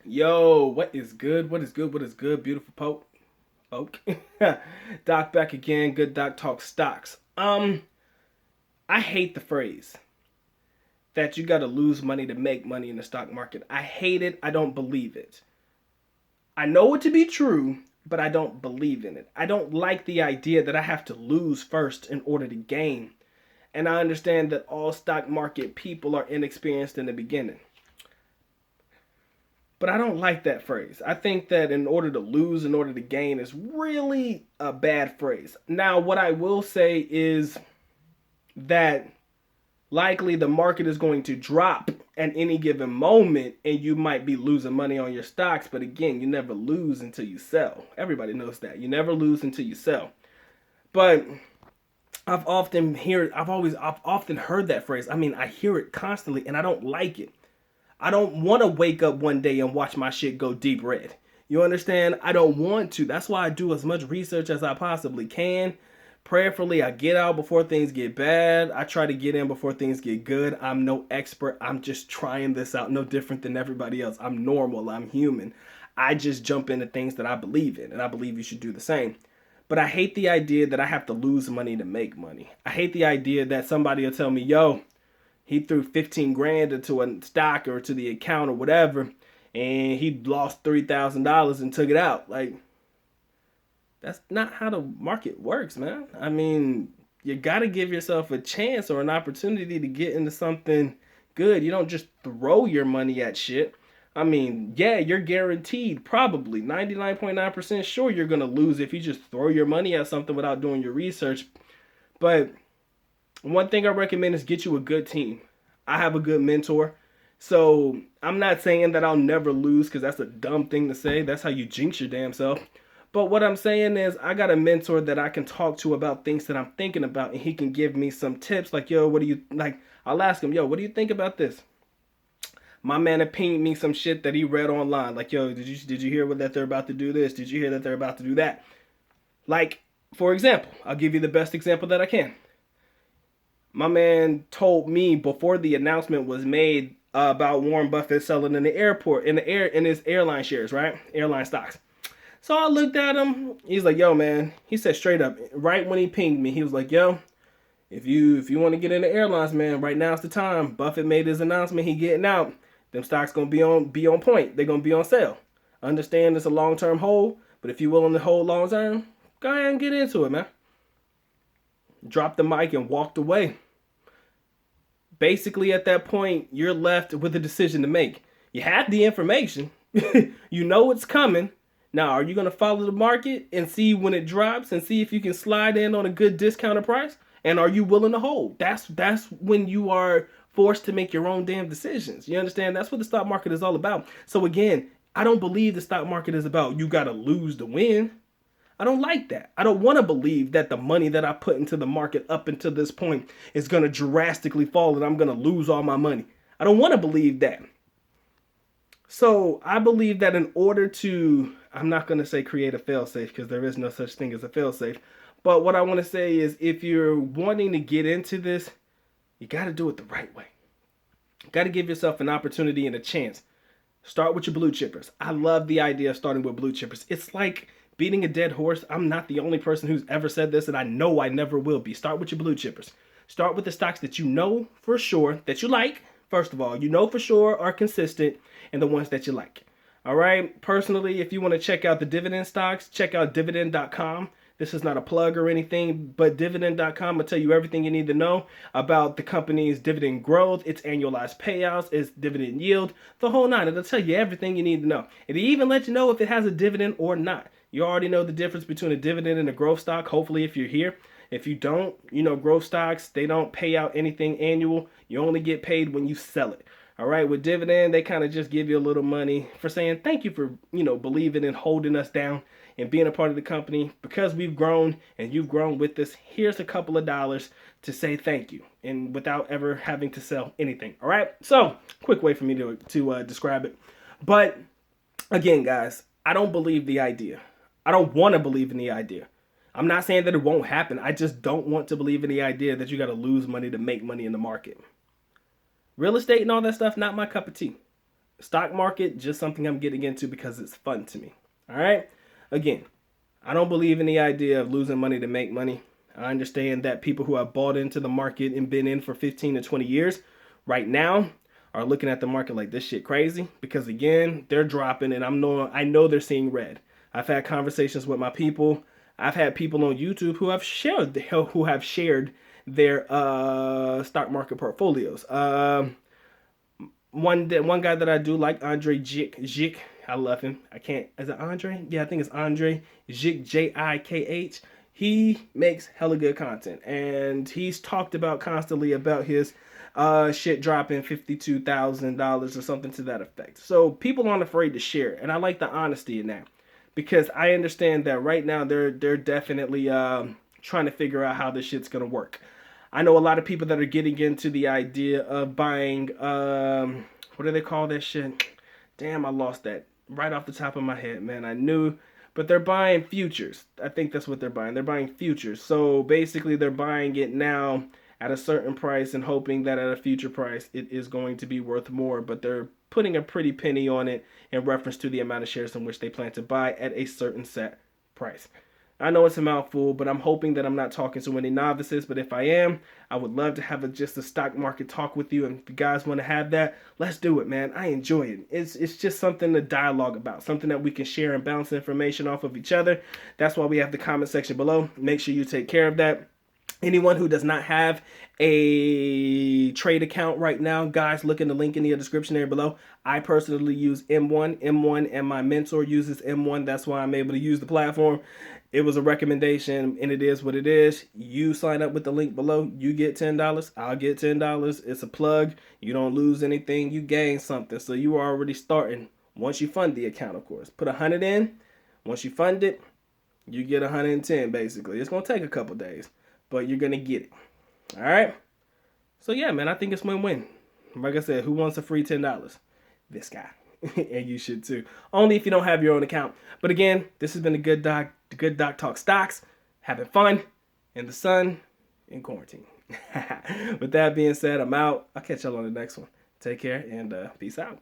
Yo, what is good? What is good? What is good? Beautiful Pope. Oak. Doc back again. Good Doc talk stocks. I hate the phrase that you gotta lose money to make money in the stock market. I hate it. I don't believe it. I know it to be true, but I don't believe in it. I don't like the idea that I have to lose first in order to gain. And I understand that all stock market people are inexperienced in the beginning. But I don't like that phrase. I think that in order to lose, in order to gain, is really a bad phrase. Now, what I will say is that likely the market is going to drop at any given moment and you might be losing money on your stocks. But again, you never lose until you sell. Everybody knows that. You never lose until you sell. But I've often heard that phrase. I mean, I hear it constantly and I don't like it. I don't want to wake up one day and watch my shit go deep red. You understand? I don't want to. That's why I do as much research as I possibly can. Prayerfully, I get out before things get bad. I try to get in before things get good. I'm no expert. I'm just trying this out. No different than everybody else. I'm normal. I'm human. I just jump into things that I believe in, and I believe you should do the same. But I hate the idea that I have to lose money to make money. I hate the idea that somebody will tell me, yo, he threw 15 grand into a stock or to the account or whatever, and he lost $3,000 and took it out. Like, that's not how the market works, man. I mean, you got to give yourself a chance or an opportunity to get into something good. You don't just throw your money at shit. I mean, yeah, you're guaranteed probably 99.9% sure you're going to lose if you just throw your money at something without doing your research. But one thing I recommend is get you a good team. I have a good mentor. So I'm not saying that I'll never lose because that's a dumb thing to say. That's how you jinx your damn self. But what I'm saying is I got a mentor that I can talk to about things that I'm thinking about and he can give me some tips like, yo, what do you like? I'll ask him, yo, what do you think about this? My man had pinged me some shit that he read online. Like, yo, did you hear what that they're about to do this? Did you hear that they're about to do that? Like, for example, I'll give you the best example that I can. My man told me before the announcement was made about Warren Buffett selling in the airport in his airline shares, right? Airline stocks. So I looked at him. He's like, "Yo, man." He said straight up, right when he pinged me, he was like, "Yo, if you want to get into airlines, man, right now's the time." Buffett made his announcement. He getting out. Them stocks gonna be on point. They're gonna be on sale. Understand it's a long term hold, but if you're willing to hold long term, go ahead and get into it, man. Dropped the mic and walked away. Basically, at that point, you're left with a decision to make. You have the information. You know it's coming. Now, are you going to follow the market and see when it drops and see if you can slide in on a good discounted price? And are you willing to hold? That's when you are forced to make your own damn decisions. You understand? That's what the stock market is all about. So again, I don't believe the stock market is about you got to lose to win. I don't like that. I don't want to believe that the money that I put into the market up until this point is going to drastically fall and I'm going to lose all my money. I don't want to believe that. So I believe that in order to, I'm not going to say create a failsafe because there is no such thing as a failsafe. But what I want to say is if you're wanting to get into this, you got to do it the right way. You got to give yourself an opportunity and a chance. Start with your blue chippers. I love the idea of starting with blue chippers. It's like beating a dead horse. I'm not the only person who's ever said this, and I know I never will be. Start with your blue chippers. Start with the stocks that you know for sure that you like. First of all, you know for sure are consistent and the ones that you like. All right. Personally, if you want to check out the dividend stocks, check out dividend.com. This is not a plug or anything, but dividend.com will tell you everything you need to know about the company's dividend growth, its annualized payouts, its dividend yield, the whole nine. It'll tell you everything you need to know. It'll even let you know if it has a dividend or not. You already know the difference between a dividend and a growth stock, hopefully, if you're here. If you don't, growth stocks, they don't pay out anything annual. You only get paid when you sell it. All right, with dividend, they kind of just give you a little money for saying thank you for, believing and holding us down and being a part of the company. Because we've grown and you've grown with us, here's a couple of dollars to say thank you and without ever having to sell anything. All right, so quick way for me to describe it. But again, guys, I don't believe the idea. I don't want to believe in the idea. I'm not saying that it won't happen. I just don't want to believe in the idea that you got to lose money to make money in the market. Real estate and all that stuff, not my cup of tea. Stock market, just something I'm getting into because it's fun to me. All right. Again, I don't believe in the idea of losing money to make money. I understand that people who have bought into the market and been in for 15 to 20 years right now are looking at the market like this shit crazy because again, they're dropping and I know they're seeing red. I've had conversations with my people. I've had people on YouTube who have shared their stock market portfolios. One guy that I do like, Andre Jik. I love him. I can't. Is it Andre? Yeah, I think it's Andre Jik, Jikh. He makes hella good content, and he's talked about constantly about his shit dropping $52,000 or something to that effect. So people aren't afraid to share, and I like the honesty in that because I understand that right now they're definitely trying to figure out how this shit's gonna work. I know a lot of people that are getting into the idea of buying what do they call that shit? Damn, I lost that right off the top of my head, man. I knew, but they're buying futures. I think that's what they're buying. They're buying futures. So basically, they're buying it now at a certain price and hoping that at a future price it is going to be worth more. But they're putting a pretty penny on it in reference to the amount of shares in which they plan to buy at a certain set price. I know it's a mouthful, but I'm hoping that I'm not talking to any novices. But if I am, I would love to have just a stock market talk with you. And if you guys want to have that, let's do it, man. I enjoy it. It's just something to dialogue about, something that we can share and bounce information off of each other. That's why we have the comment section below. Make sure you take care of that. Anyone who does not have a trade account right now, guys, look in the link in the description there below. I personally use M1, and my mentor uses M1. That's why I'm able to use the platform. It was a recommendation, and it is what it is. You sign up with the link below. You get $10. I'll get $10. It's a plug. You don't lose anything. You gain something. So you are already starting. Once you fund the account, of course. Put 100 in. Once you fund it, you get 110, basically. It's going to take a couple days, but you're going to get it. All right? So, yeah, man, I think it's win-win. Like I said, who wants a free $10? This guy. And you should too. Only if you don't have your own account. But again, this has been the Good Doc Talk Stocks. Having fun in the sun in quarantine. With that being said, I'm out. I'll catch y'all on the next one. Take care and peace out.